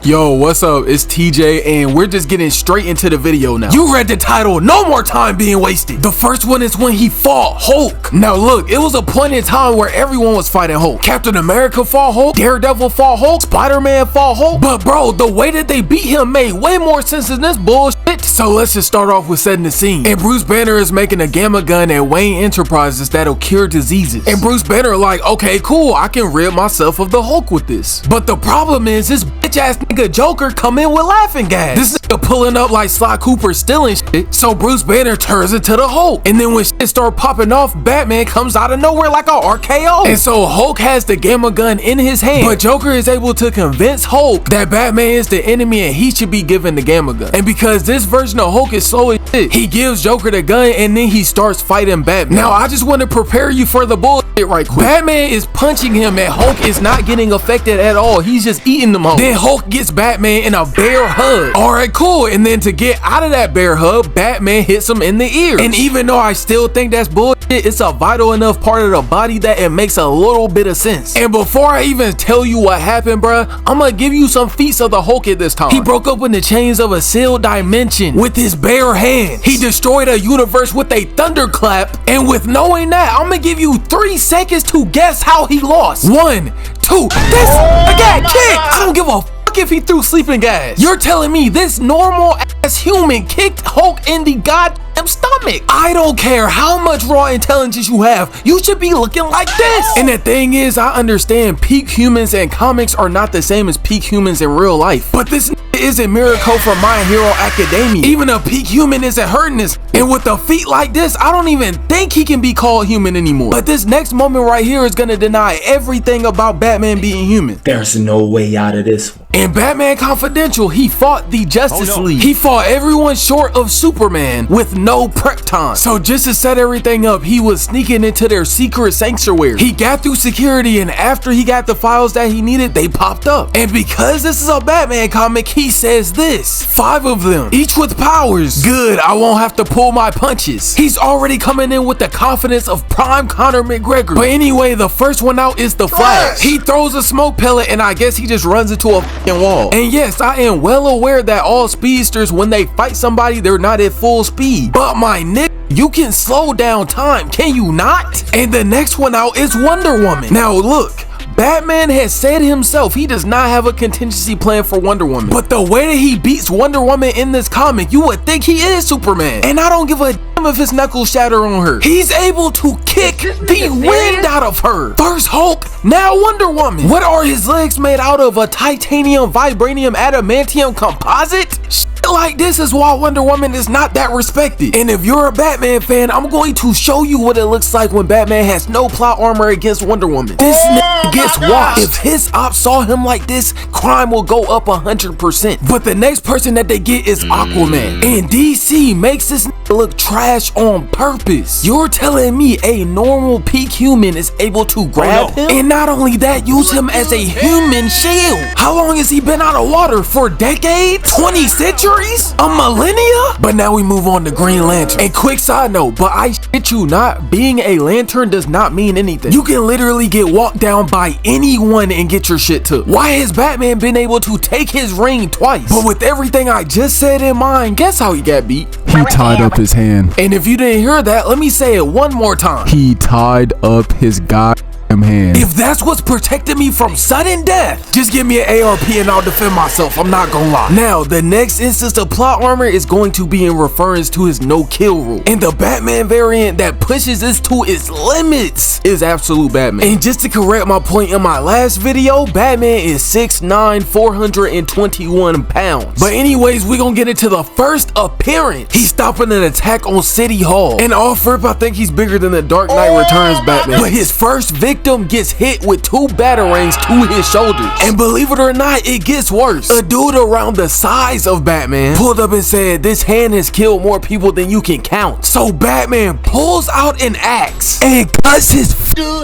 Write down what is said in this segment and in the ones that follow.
Yo, what's up? It's TJ and we're just getting straight into the video now. You read the title, no more time being wasted. The first one is when he fought Hulk. Now look, it was a point in time where everyone was fighting Hulk. Captain America fought Hulk, Daredevil fought Hulk, Spider-Man fought Hulk. But bro, the way that they beat him made way more sense than this bullshit. So let's just start off with setting the scene. And Bruce Banner is making a gamma gun at Wayne Enterprises that'll cure diseases. And Bruce Banner like, okay, cool, I can rid myself of the Hulk with this. But the problem is this bitch ass nigga Joker come in with laughing gas. This nigga pulling up like Sly Cooper stealing shit. So Bruce Banner turns into the Hulk. And then when shit start popping off, Batman comes out of nowhere like a RKO. And so Hulk has the gamma gun in his hand. But Joker is able to convince Hulk that Batman is the enemy and he should be given the gamma gun. And because this version of Hulk is slow as shit, he gives Joker the gun and then he starts fighting Batman. Now I just want to prepare you for the bullshit right quick. Batman is punching him and Hulk is not getting affected at all. He's just eating them all. Then Hulk gets Batman in a bear hug. Alright, cool. And then to get out of that bear hug, Batman hits him in the ear. And even though I still think that's bullshit, it's a vital enough part of the body that it makes a little bit of sense. And before I even tell you what happened, bruh, I'm gonna give you some feats of the Hulk at this time. He broke open the chains of a sealed dimension with his bare hands. He destroyed a universe with a thunderclap. And with knowing that, I'm gonna give you 3 seconds to guess how he lost. 1, 2, this again, kick. I don't give a fuck if he threw sleeping gas. You're telling me this normal ass human kicked Hulk in the goddamn stomach? I don't care how much raw intelligence you have, you should be looking like this. And the thing is, I understand peak humans and comics are not the same as peak humans in real life, but this isn't Miracle from My Hero Academia. Even a peak human isn't hurting this. And with a feat like this, I don't even think he can be called human anymore. But this next moment right here is gonna deny everything about Batman being human. There's no way out of this one. In Batman Confidential, he fought the Justice League. He fought everyone short of Superman with no prep time. So just to set everything up, he was sneaking into their secret sanctuary. He got through security, and after he got the files that he needed, they popped up. And because this is a Batman comic, he says this: 5 of them, each with powers. Good, I won't have to pull my punches. He's already coming in with the confidence of prime Conor McGregor. But anyway, the first one out is the Flash. He throws a smoke pellet, and I guess he just runs into a wall. And yes, I am well aware that all speedsters, when they fight somebody, they're not at full speed. But my nigga, you can slow down time, can you not? And the next one out is Wonder Woman. Now look, Batman has said himself he does not have a contingency plan for Wonder Woman. But the way that he beats Wonder Woman in this comic, you would think he is Superman. And I don't give a damn if his knuckles shatter on her. He's able to kick the wind out of her. First Hulk, now Wonder Woman. What are his legs made out of? A titanium, vibranium, adamantium composite? Shit like this is why Wonder Woman is not that respected. And if you're a Batman fan, I'm going to show you what it looks like when Batman has no plot armor against Wonder Woman. This nigga gets washed. If his ops saw him like this, crime will go up 100%. But the next person that they get is Aquaman. And DC makes this nigga look trash on purpose. You're telling me a normal peak human is able to grab him? And not only that, use him as a human shield. How long has he been out of water? For decades? 20 centuries? A millennia? But now we move on to Green Lantern. And quick side note, but I shit you not, being a lantern does not mean anything. You can literally get walked down by anyone and get your shit took. Why has Batman been able to take his ring twice? But with everything I just said in mind, guess how he got beat? He tied up his hand. And if you didn't hear that, let me say it one more time. He tied up his goddamn hand. If that's what's protecting me from sudden death, just give me an ARP and I'll defend myself, I'm not gonna lie. Now, the next instance of plot armor is going to be in reference to his no-kill rule. And the Batman variant that pushes this to its limits is Absolute Batman. And just to correct my point in my last video, Batman is 6'9", 421 pounds. But anyways, we're gonna get into the first appearance. He's stopping an attack on City Hall. And off rip, I think he's bigger than the Dark Knight Returns Batman. But his first victim gets hit with 2 batarangs to his shoulders. And believe it or not, it gets worse. A dude around the size of Batman pulled up and said, "This hand has killed more people than you can count." So Batman pulls out an axe and cuts his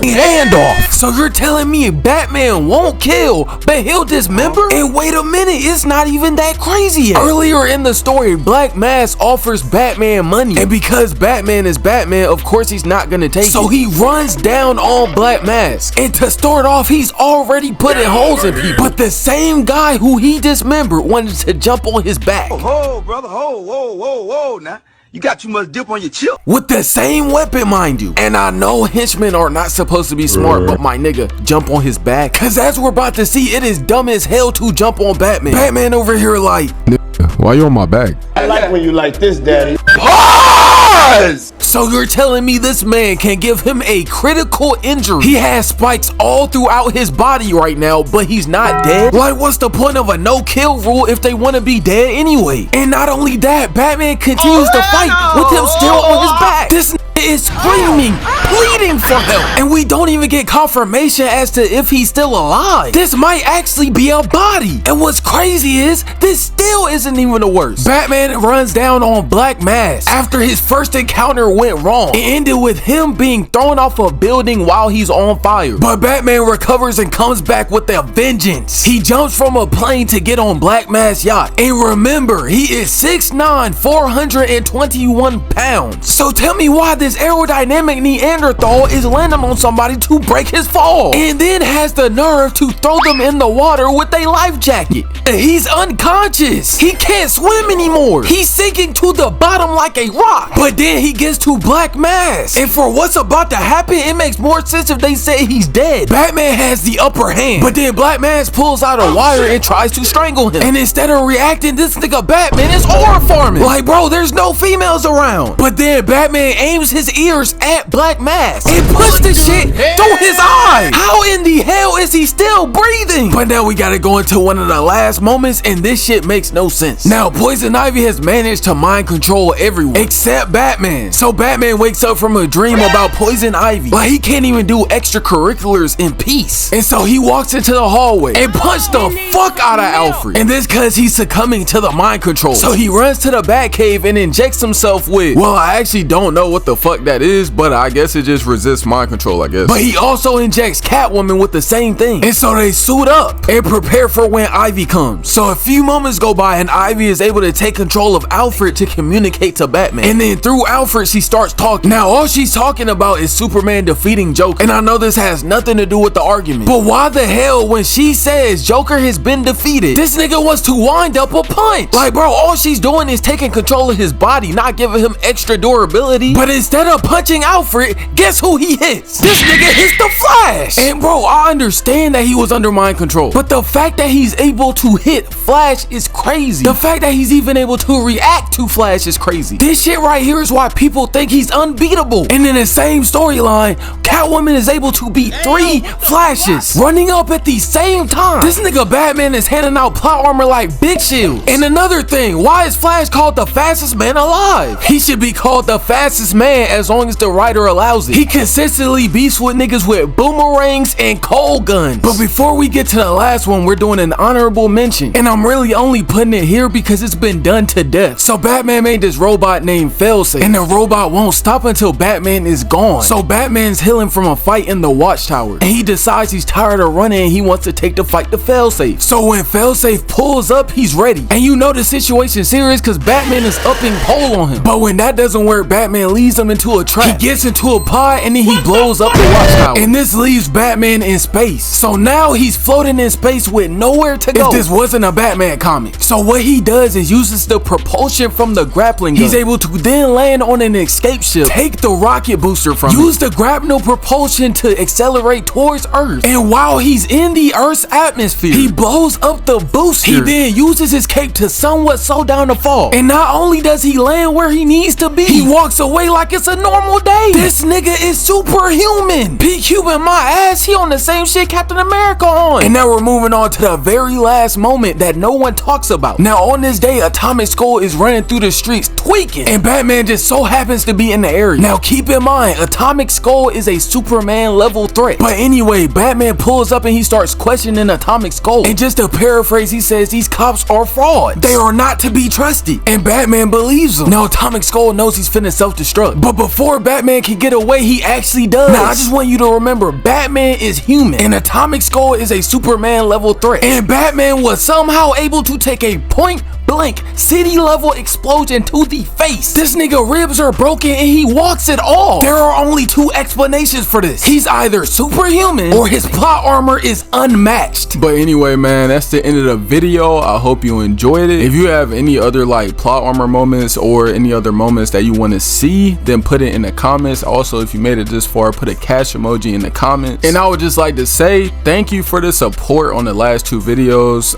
hand off. So you're telling me Batman won't kill, but he'll dismember? And wait a minute, it's not even that crazy yet. Earlier in the story, Black Mask offers Batman money. And because Batman is Batman, of course he's not gonna take it. So he runs down on Black black mask. And to start off, he's already putting holes in people. But the same guy who he dismembered wanted to jump on his back. Whoa, brother, whoa, now. You got too much dip on your chip. With the same weapon, mind you. And I know henchmen are not supposed to be smart, but my nigga, jump on his back. Cause as we're about to see, it is dumb as hell to jump on Batman. Batman over here like, Nigga, why you on my back? I like when you like this, daddy. Pause! so you're telling me this man can give him a critical injury? He has spikes all throughout his body right now, but he's not dead? Like, what's the point of a no-kill rule if they want to be dead anyway? And not only that, Batman continues to fight with him still on his back. This is screaming, pleading for help, and we don't even get confirmation as to if he's still alive. This might actually be a body, and what's crazy is this still isn't even the worst. Batman runs down on Black Mask after his first encounter went wrong. It ended with him being thrown off a building while he's on fire, but Batman recovers and comes back with a vengeance. He jumps from a plane to get on Black Mask's yacht, and remember, he is 6'9", 421 pounds. So tell me why this aerodynamic Neanderthal is landing on somebody to break his fall, and then has the nerve to throw them in the water with a life jacket. He's unconscious. He can't swim anymore. He's sinking to the bottom like a rock. But then he gets to Black Mask, and for what's about to happen, it makes more sense if they say he's dead. Batman has the upper hand, but then Black Mask pulls out a wire and tries to strangle him. And instead of reacting, this nigga Batman is horror farming. Like, bro, there's no females around. But then Batman aims his ears at Black Mask and puts the shit through his eye. How in the hell is he still breathing? But now we gotta go into one of the last moments, and this shit makes no sense. Now, Poison Ivy has managed to mind control everyone except Batman. So Batman wakes up from a dream about Poison Ivy. Like, he can't even do extracurriculars in peace. And so he walks into the hallway and punched the fuck out of Alfred. And this cause he's succumbing to the mind control. So he runs to the Batcave and injects himself with, well, I actually don't know what the fuck that is, but I guess it just resists mind control, I guess. But he also injects Catwoman with the same thing. And so they suit up and prepare for when Ivy comes. So a few moments go by and Ivy is able to take control of Alfred to communicate to Batman. And then through Alfred, she starts talking. Now all she's talking about is Superman defeating Joker. And I know this has nothing to do with the argument, but why the hell when she says Joker has been defeated, this nigga wants to wind up a punch? Like, bro, all she's doing is taking control of his body, not giving him extra durability. But instead of punching Alfred, guess who he hits? This nigga hits the Flash. And bro, I understand that he was under mind control, but the fact that he's able to hit Flash is crazy. The fact that he's even able to react to Flash is crazy. This shit right here is why people think he's unbeatable. And in the same storyline, Catwoman is able to beat 3 Flashes running up at the same time. This nigga Batman is handing out plot armor like big shields. And another thing, why is Flash called the fastest man alive? He should be called the fastest man as long as the writer allows it. He consistently beats with niggas with boomerangs and cold guns. But before we get to the last one, we're doing an honorable mention, and I'm really only putting it here because it's been done to death. So Batman made this robot named Failsafe, and the robot won't stop until Batman is gone. So Batman's healing from a fight in the Watchtower, and he decides he's tired of running and he wants to take the fight to Failsafe. So when Failsafe pulls up, he's ready, and you know the situation's serious because Batman is upping pole on him. But when that doesn't work, Batman leads him into a trap. He gets into a pod and then he blows up the Watchtower, and this leaves Batman in space. So now he's floating in space with nowhere to go. If this wasn't a Batman comic. So what he does is uses the propulsion from the grappling gun. He's able to then land on an escape ship, take the rocket booster from use the grapnel propulsion to accelerate towards Earth, and while he's in the Earth's atmosphere, he blows up the booster. He then uses his cape to somewhat slow down the fall, and not only does he land where he needs to be, he walks away like it's a normal day. This nigga is superhuman. P Cuban my ass, he on the same shit Captain America on. And now we're moving on to the very last moment that no one talks about. Now on this day, Atomic Skull is running through the streets tweaking, and Batman just so happens to be in the area. Now keep in mind, Atomic Skull is a Superman level threat. But anyway, Batman pulls up and he starts questioning Atomic Skull, and just to paraphrase, he says these cops are frauds. They are not to be trusted, and Batman believes him. Now Atomic Skull knows he's finna self-destruct, but before Batman can get away, he actually does. Now I just want you to remember, Batman is human, and Atomic Skull is a Superman level threat, and Batman was somehow able to take a point blank city level explosion to the face. This nigga ribs are broken and he walks it off. There are only two explanations for this. He's either superhuman or his plot armor is unmatched. But anyway, man, that's the end of the video. I hope you enjoyed it. If you have any other like plot armor moments or any other moments that you want to see, then put it in the comments. Also, if you made it this far, put a cash emoji in the comments. And I would just like to say thank you for the support on the last two videos.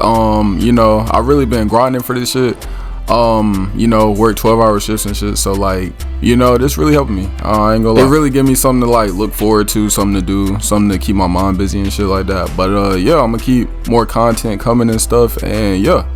You know, I really been grinding for this shit. You know, work 12-hour shifts and shit, so like, you know, this really helped me. I ain't gonna lie. It really give me something to like look forward to, something to do, something to keep my mind busy and shit like that. But yeah, I'm gonna keep more content coming and stuff, and yeah.